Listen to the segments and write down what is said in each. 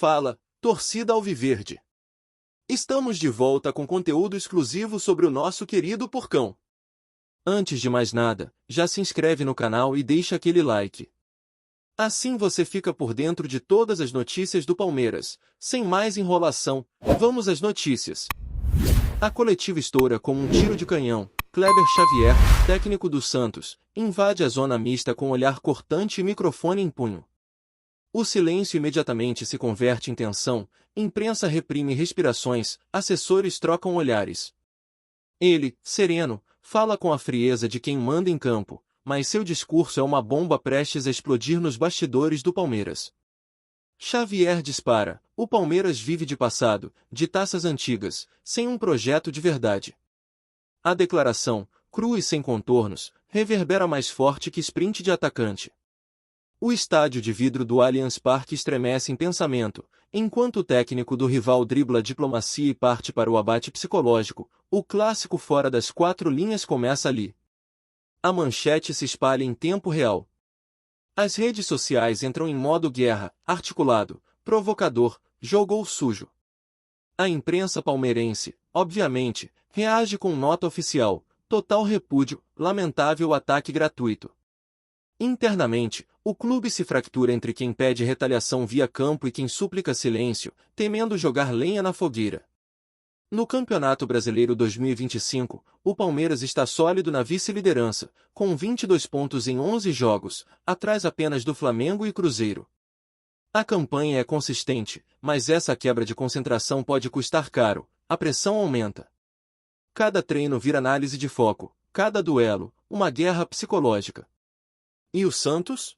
Fala, torcida alviverde! Estamos de volta com conteúdo exclusivo sobre o nosso querido Porcão. Antes de mais nada, já se inscreve no canal e deixa aquele like. Assim você fica por dentro de todas as notícias do Palmeiras. Sem mais enrolação, vamos às notícias. A coletiva estoura como um tiro de canhão. Kleber Xavier, técnico do Santos, invade a zona mista com olhar cortante e microfone em punho. O silêncio imediatamente se converte em tensão, imprensa reprime respirações, assessores trocam olhares. Ele, sereno, fala com a frieza de quem manda em campo, mas seu discurso é uma bomba prestes a explodir nos bastidores do Palmeiras. Xavier dispara: o Palmeiras vive de passado, de taças antigas, sem um projeto de verdade. A declaração, crua e sem contornos, reverbera mais forte que sprint de atacante. O estádio de vidro do Allianz Parque estremece em pensamento, enquanto o técnico do rival dribla a diplomacia e parte para o abate psicológico. O clássico fora das quatro linhas começa ali. A manchete se espalha em tempo real. As redes sociais entram em modo guerra, articulado, provocador, jogou sujo. A imprensa palmeirense, obviamente, reage com nota oficial: total repúdio, lamentável ataque gratuito. Internamente, o clube se fractura entre quem pede retaliação via campo e quem suplica silêncio, temendo jogar lenha na fogueira. No Campeonato Brasileiro 2025, o Palmeiras está sólido na vice-liderança, com 22 pontos em 11 jogos, atrás apenas do Flamengo e Cruzeiro. A campanha é consistente, mas essa quebra de concentração pode custar caro, a pressão aumenta. Cada treino vira análise de foco, cada duelo, uma guerra psicológica. E o Santos?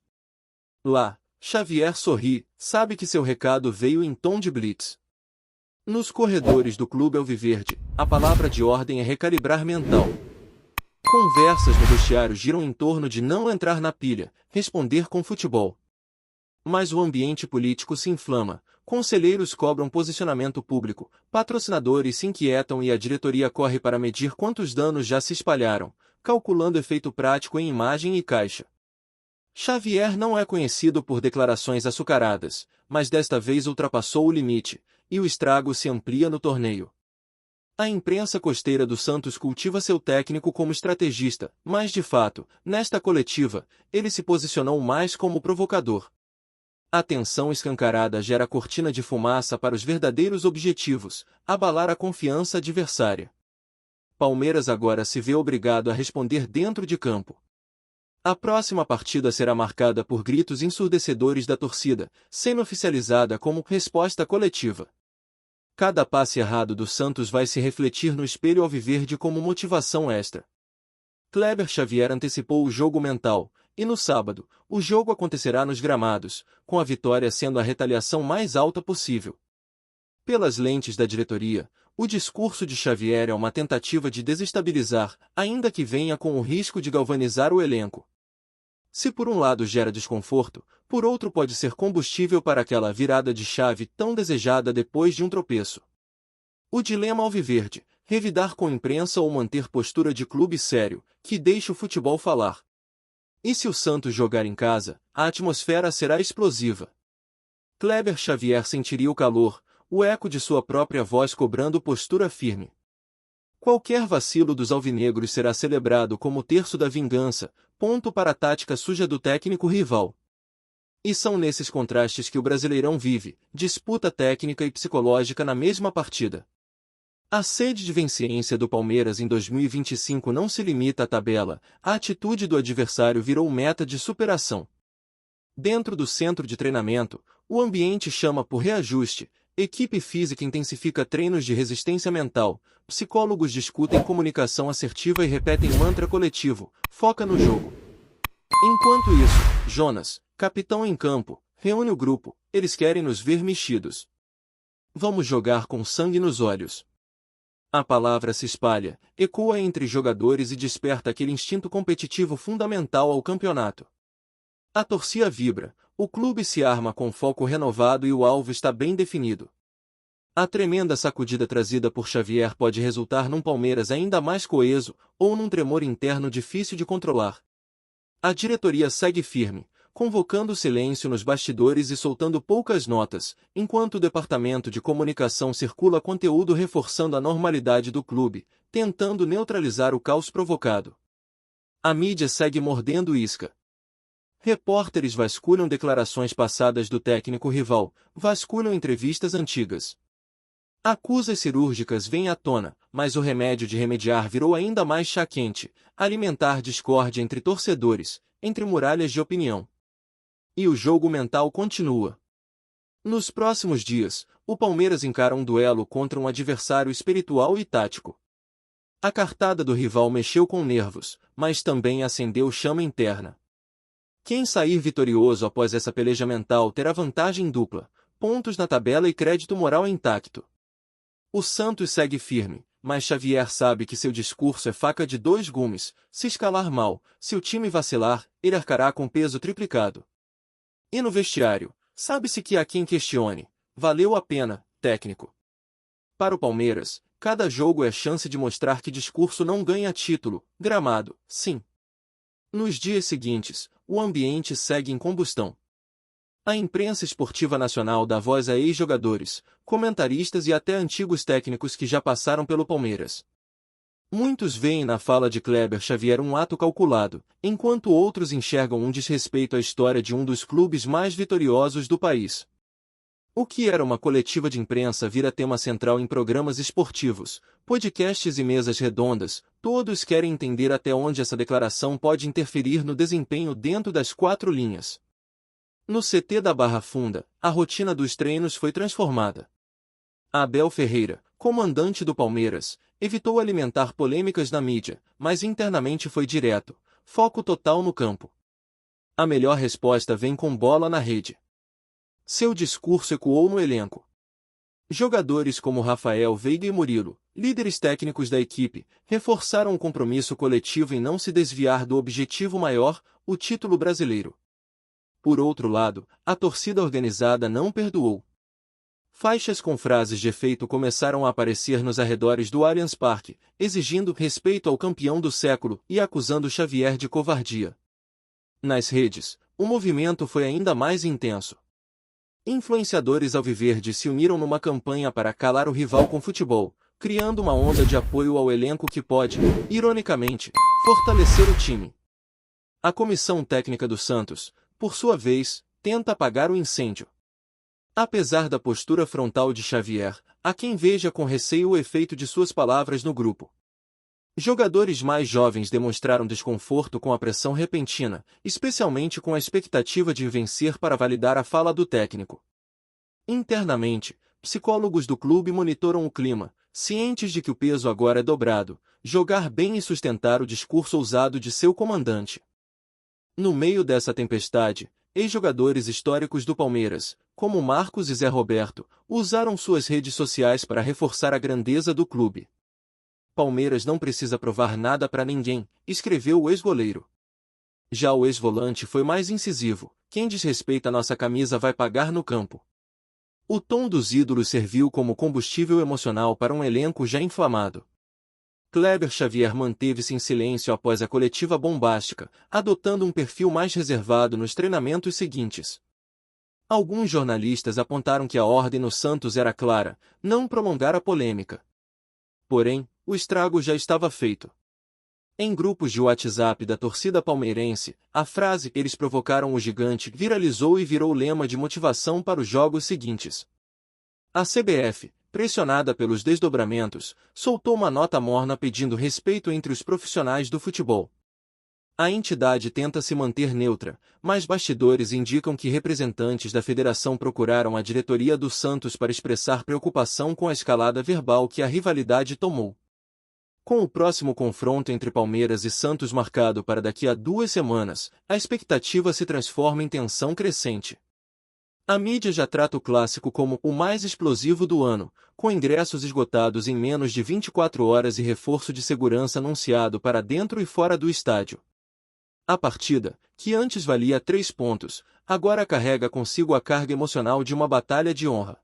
Lá, Xavier sorri, sabe que seu recado veio em tom de blitz. Nos corredores do clube alviverde, a palavra de ordem é recalibrar mental. Conversas no vestiário giram em torno de não entrar na pilha, responder com futebol. Mas o ambiente político se inflama, conselheiros cobram posicionamento público, patrocinadores se inquietam e a diretoria corre para medir quantos danos já se espalharam, calculando efeito prático em imagem e caixa. Xavier não é conhecido por declarações açucaradas, mas desta vez ultrapassou o limite, e o estrago se amplia no torneio. A imprensa costeira do Santos cultiva seu técnico como estrategista, mas de fato, nesta coletiva, ele se posicionou mais como provocador. A tensão escancarada gera cortina de fumaça para os verdadeiros objetivos: abalar a confiança adversária. Palmeiras agora se vê obrigado a responder dentro de campo. A próxima partida será marcada por gritos ensurdecedores da torcida, sendo oficializada como resposta coletiva. Cada passe errado do Santos vai se refletir no espelho alviverde como motivação extra. Kleber Xavier antecipou o jogo mental, e no sábado, o jogo acontecerá nos gramados, com a vitória sendo a retaliação mais alta possível. Pelas lentes da diretoria, o discurso de Xavier é uma tentativa de desestabilizar, ainda que venha com o risco de galvanizar o elenco. Se por um lado gera desconforto, por outro pode ser combustível para aquela virada de chave tão desejada depois de um tropeço. O dilema alviverde: revidar com imprensa ou manter postura de clube sério, que deixe o futebol falar. E se o Santos jogar em casa, a atmosfera será explosiva. Kleber Xavier sentiria o calor, o eco de sua própria voz cobrando postura firme. Qualquer vacilo dos alvinegros será celebrado como terço da vingança, ponto para a tática suja do técnico rival. E são nesses contrastes que o Brasileirão vive, disputa técnica e psicológica na mesma partida. A sede de vencência do Palmeiras em 2025 não se limita à tabela, a atitude do adversário virou meta de superação. Dentro do centro de treinamento, o ambiente chama por reajuste, equipe física intensifica treinos de resistência mental, psicólogos discutem comunicação assertiva e repetem mantra coletivo: foca no jogo. Enquanto isso, Jonas, capitão em campo, reúne o grupo: eles querem nos ver mexidos. Vamos jogar com sangue nos olhos. A palavra se espalha, ecoa entre jogadores e desperta aquele instinto competitivo fundamental ao campeonato. A torcida vibra, o clube se arma com foco renovado e o alvo está bem definido. A tremenda sacudida trazida por Xavier pode resultar num Palmeiras ainda mais coeso, ou num tremor interno difícil de controlar. A diretoria segue firme, convocando silêncio nos bastidores e soltando poucas notas, enquanto o departamento de comunicação circula conteúdo reforçando a normalidade do clube, tentando neutralizar o caos provocado. A mídia segue mordendo isca. Repórteres vasculham declarações passadas do técnico rival, vasculham entrevistas antigas. Acusas cirúrgicas vêm à tona, mas o remédio de remediar virou ainda mais chá quente, alimentar discórdia entre torcedores, entre muralhas de opinião. E o jogo mental continua. Nos próximos dias, o Palmeiras encara um duelo contra um adversário espiritual e tático. A cartada do rival mexeu com nervos, mas também acendeu chama interna. Quem sair vitorioso após essa peleja mental terá vantagem dupla, pontos na tabela e crédito moral intacto. O Santos segue firme, mas Xavier sabe que seu discurso é faca de dois gumes. Se escalar mal, se o time vacilar, ele arcará com peso triplicado. E no vestiário, sabe-se que há quem questione: valeu a pena, técnico? Para o Palmeiras, cada jogo é chance de mostrar que discurso não ganha título, gramado, sim. Nos dias seguintes, o ambiente segue em combustão. A imprensa esportiva nacional dá voz a ex-jogadores, comentaristas e até antigos técnicos que já passaram pelo Palmeiras. Muitos veem na fala de Kleber Xavier um ato calculado, enquanto outros enxergam um desrespeito à história de um dos clubes mais vitoriosos do país. O que era uma coletiva de imprensa vira tema central em programas esportivos, podcasts e mesas redondas. Todos querem entender até onde essa declaração pode interferir no desempenho dentro das quatro linhas. No CT da Barra Funda, a rotina dos treinos foi transformada. Abel Ferreira, comandante do Palmeiras, evitou alimentar polêmicas na mídia, mas internamente foi direto, foco total no campo. A melhor resposta vem com bola na rede. Seu discurso ecoou no elenco. Jogadores como Rafael Veiga e Murilo, líderes técnicos da equipe, reforçaram o compromisso coletivo em não se desviar do objetivo maior, o título brasileiro. Por outro lado, a torcida organizada não perdoou. Faixas com frases de efeito começaram a aparecer nos arredores do Allianz Parque, exigindo respeito ao campeão do século e acusando Xavier de covardia. Nas redes, o movimento foi ainda mais intenso. Influenciadores alviverdes se uniram numa campanha para calar o rival com futebol, criando uma onda de apoio ao elenco que pode, ironicamente, fortalecer o time. A comissão técnica do Santos, por sua vez, tenta apagar o incêndio. Apesar da postura frontal de Xavier, há quem veja com receio o efeito de suas palavras no grupo. Jogadores mais jovens demonstraram desconforto com a pressão repentina, especialmente com a expectativa de vencer para validar a fala do técnico. Internamente, psicólogos do clube monitoram o clima, cientes de que o peso agora é dobrado: jogar bem e sustentar o discurso ousado de seu comandante. No meio dessa tempestade, ex-jogadores históricos do Palmeiras, como Marcos e Zé Roberto, usaram suas redes sociais para reforçar a grandeza do clube. Palmeiras não precisa provar nada para ninguém, escreveu o ex-goleiro. Já o ex-volante foi mais incisivo: quem desrespeita nossa camisa vai pagar no campo. O tom dos ídolos serviu como combustível emocional para um elenco já inflamado. Kleber Xavier manteve-se em silêncio após a coletiva bombástica, adotando um perfil mais reservado nos treinamentos seguintes. Alguns jornalistas apontaram que a ordem no Santos era clara: não prolongar a polêmica. Porém, o estrago já estava feito. Em grupos de WhatsApp da torcida palmeirense, a frase "eles provocaram o gigante" viralizou e virou lema de motivação para os jogos seguintes. A CBF, pressionada pelos desdobramentos, soltou uma nota morna pedindo respeito entre os profissionais do futebol. A entidade tenta se manter neutra, mas bastidores indicam que representantes da federação procuraram a diretoria do Santos para expressar preocupação com a escalada verbal que a rivalidade tomou. Com o próximo confronto entre Palmeiras e Santos marcado para daqui a 2 semanas, a expectativa se transforma em tensão crescente. A mídia já trata o clássico como o mais explosivo do ano, com ingressos esgotados em menos de 24 horas e reforço de segurança anunciado para dentro e fora do estádio. A partida, que antes valia 3 pontos, agora carrega consigo a carga emocional de uma batalha de honra.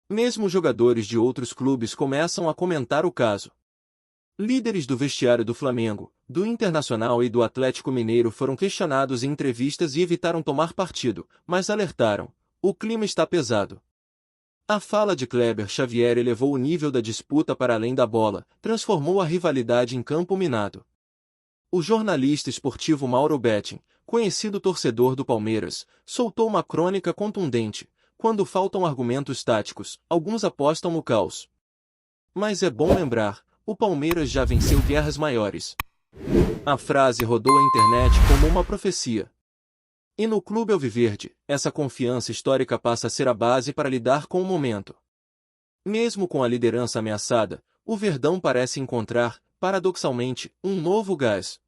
Mesmo jogadores de outros clubes começam a comentar o caso. Líderes do vestiário do Flamengo, do Internacional e do Atlético Mineiro foram questionados em entrevistas e evitaram tomar partido, mas alertaram: o clima está pesado. A fala de Kleber Xavier elevou o nível da disputa para além da bola, transformou a rivalidade em campo minado. O jornalista esportivo Mauro Betting, conhecido torcedor do Palmeiras, soltou uma crônica contundente: quando faltam argumentos táticos, alguns apostam no caos. Mas é bom lembrar, o Palmeiras já venceu guerras maiores. A frase rodou a internet como uma profecia. E no clube alviverde, essa confiança histórica passa a ser a base para lidar com o momento. Mesmo com a liderança ameaçada, o Verdão parece encontrar, paradoxalmente, um novo gás.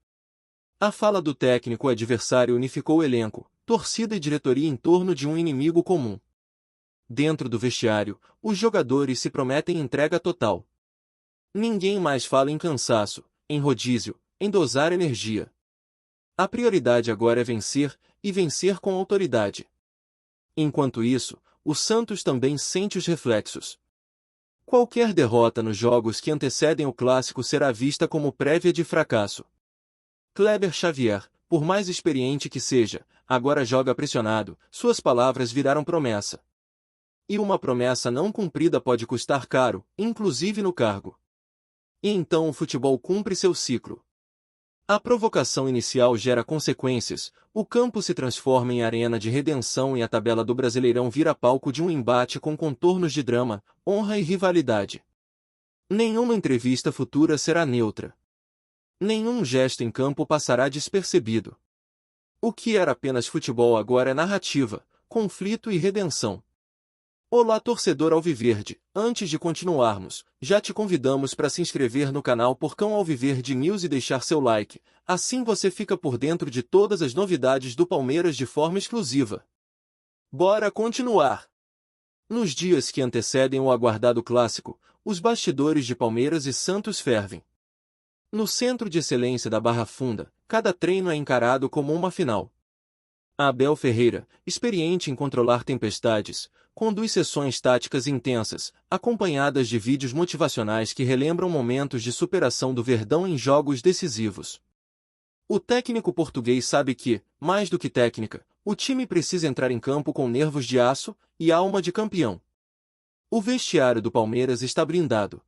A fala do técnico adversário unificou o elenco, torcida e diretoria em torno de um inimigo comum. Dentro do vestiário, os jogadores se prometem entrega total. Ninguém mais fala em cansaço, em rodízio, em dosar energia. A prioridade agora é vencer, e vencer com autoridade. Enquanto isso, o Santos também sente os reflexos. Qualquer derrota nos jogos que antecedem o clássico será vista como prévia de fracasso. Kleber Xavier, por mais experiente que seja, agora joga pressionado, suas palavras viraram promessa. E uma promessa não cumprida pode custar caro, inclusive no cargo. E então o futebol cumpre seu ciclo. A provocação inicial gera consequências, o campo se transforma em arena de redenção e a tabela do Brasileirão vira palco de um embate com contornos de drama, honra e rivalidade. Nenhuma entrevista futura será neutra. Nenhum gesto em campo passará despercebido. O que era apenas futebol agora é narrativa, conflito e redenção. Olá torcedor alviverde, antes de continuarmos, já te convidamos para se inscrever no canal Porcão Alviverde News e deixar seu like, assim você fica por dentro de todas as novidades do Palmeiras de forma exclusiva. Bora continuar! Nos dias que antecedem o aguardado clássico, os bastidores de Palmeiras e Santos fervem. No Centro de Excelência da Barra Funda, cada treino é encarado como uma final. Abel Ferreira, experiente em controlar tempestades, conduz sessões táticas intensas, acompanhadas de vídeos motivacionais que relembram momentos de superação do Verdão em jogos decisivos. O técnico português sabe que, mais do que técnica, o time precisa entrar em campo com nervos de aço e alma de campeão. O vestiário do Palmeiras está blindado.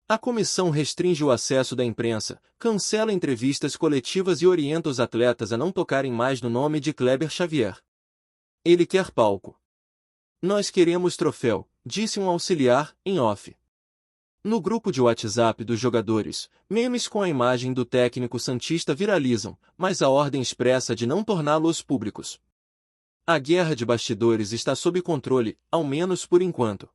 A comissão restringe o acesso da imprensa, cancela entrevistas coletivas e orienta os atletas a não tocarem mais no nome de Kleber Xavier. Ele quer palco. Nós queremos troféu, disse um auxiliar, em off. No grupo de WhatsApp dos jogadores, memes com a imagem do técnico santista viralizam, mas a ordem expressa de não torná-los públicos. A guerra de bastidores está sob controle, ao menos por enquanto.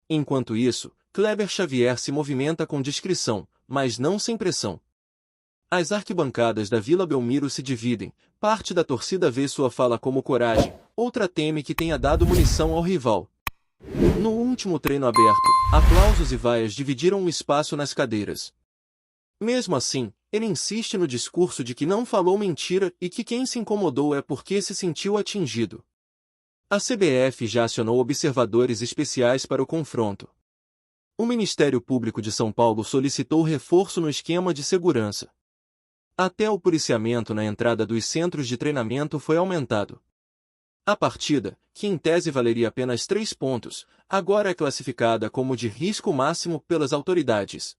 Enquanto isso, Kleber Xavier se movimenta com discrição, mas não sem pressão. As arquibancadas da Vila Belmiro se dividem, parte da torcida vê sua fala como coragem, outra teme que tenha dado munição ao rival. No último treino aberto, aplausos e vaias dividiram o espaço nas cadeiras. Mesmo assim, ele insiste no discurso de que não falou mentira e que quem se incomodou é porque se sentiu atingido. A CBF já acionou observadores especiais para o confronto. O Ministério Público de São Paulo solicitou reforço no esquema de segurança. Até o policiamento na entrada dos centros de treinamento foi aumentado. A partida, que em tese valeria apenas 3 pontos, agora é classificada como de risco máximo pelas autoridades.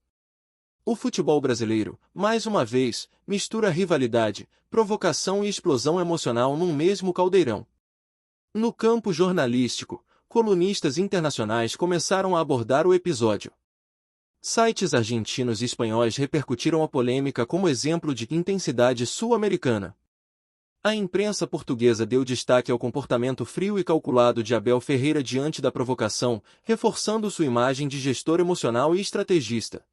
O futebol brasileiro, mais uma vez, mistura rivalidade, provocação e explosão emocional num mesmo caldeirão. No campo jornalístico, colunistas internacionais começaram a abordar o episódio. Sites argentinos e espanhóis repercutiram a polêmica como exemplo de intensidade sul-americana. A imprensa portuguesa deu destaque ao comportamento frio e calculado de Abel Ferreira diante da provocação, reforçando sua imagem de gestor emocional e estrategista.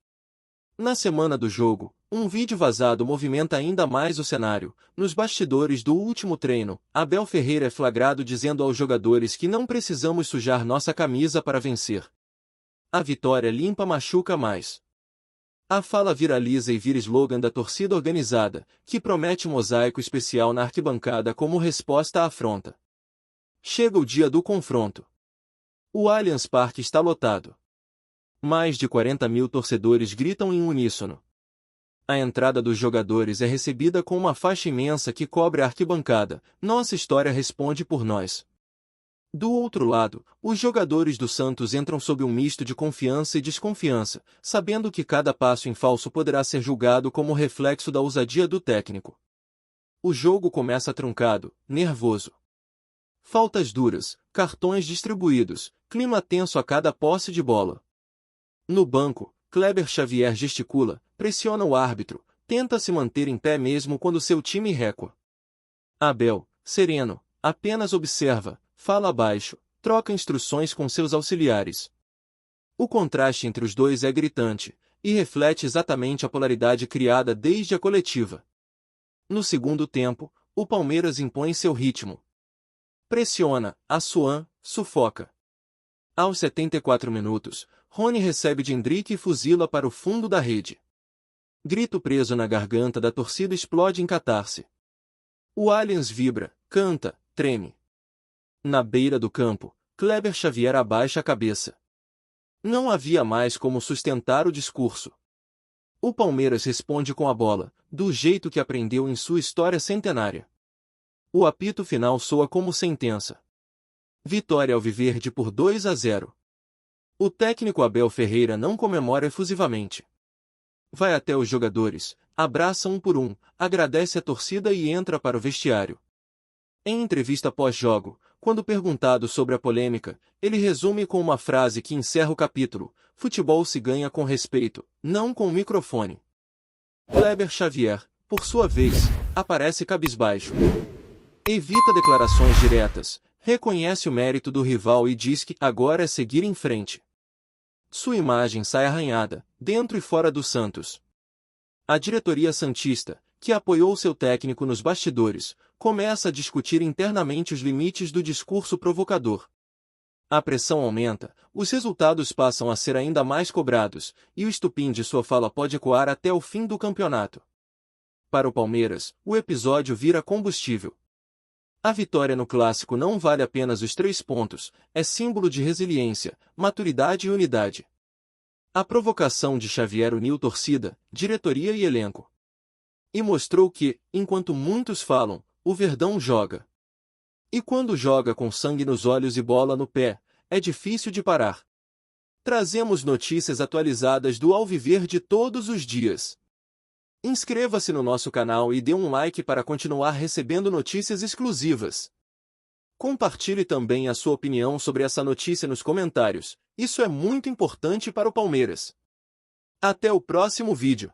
Na semana do jogo, um vídeo vazado movimenta ainda mais o cenário. Nos bastidores do último treino, Abel Ferreira é flagrado dizendo aos jogadores que não precisamos sujar nossa camisa para vencer. A vitória limpa machuca mais. A fala viraliza e vira slogan da torcida organizada, que promete mosaico especial na arquibancada como resposta à afronta. Chega o dia do confronto. O Allianz Parque está lotado. Mais de 40 mil torcedores gritam em uníssono. A entrada dos jogadores é recebida com uma faixa imensa que cobre a arquibancada. Nossa história responde por nós. Do outro lado, os jogadores do Santos entram sob um misto de confiança e desconfiança, sabendo que cada passo em falso poderá ser julgado como reflexo da ousadia do técnico. O jogo começa truncado, nervoso. Faltas duras, cartões distribuídos, clima tenso a cada posse de bola. No banco, Kleber Xavier gesticula, pressiona o árbitro, tenta se manter em pé mesmo quando seu time recua. Abel, sereno, apenas observa, fala baixo, troca instruções com seus auxiliares. O contraste entre os dois é gritante, e reflete exatamente a polaridade criada desde a coletiva. No segundo tempo, o Palmeiras impõe seu ritmo. Pressiona, Assuan, sufoca. Aos 74 minutos, Rony recebe de Hendrick e fuzila para o fundo da rede. Grito preso na garganta da torcida explode em catarse. O Allianz vibra, canta, treme. Na beira do campo, Kleber Xavier abaixa a cabeça. Não havia mais como sustentar o discurso. O Palmeiras responde com a bola, do jeito que aprendeu em sua história centenária. O apito final soa como sentença. Vitória alviverde por 2-0. O técnico Abel Ferreira não comemora efusivamente. Vai até os jogadores, abraça um por um, agradece a torcida e entra para o vestiário. Em entrevista pós-jogo, quando perguntado sobre a polêmica, ele resume com uma frase que encerra o capítulo: futebol se ganha com respeito, não com microfone. Kleber Xavier, por sua vez, aparece cabisbaixo. Evita declarações diretas, reconhece o mérito do rival e diz que agora é seguir em frente. Sua imagem sai arranhada, dentro e fora do Santos. A diretoria santista, que apoiou seu técnico nos bastidores, começa a discutir internamente os limites do discurso provocador. A pressão aumenta, os resultados passam a ser ainda mais cobrados, e o estupim de sua fala pode ecoar até o fim do campeonato. Para o Palmeiras, o episódio vira combustível. A vitória no clássico não vale apenas os 3 pontos, é símbolo de resiliência, maturidade e unidade. A provocação de Xavier uniu torcida, diretoria e elenco. E mostrou que, enquanto muitos falam, o Verdão joga. E quando joga com sangue nos olhos e bola no pé, é difícil de parar. Trazemos notícias atualizadas do Alviverde todos os dias. Inscreva-se no nosso canal e dê um like para continuar recebendo notícias exclusivas. Compartilhe também a sua opinião sobre essa notícia nos comentários, isso é muito importante para o Palmeiras. Até o próximo vídeo.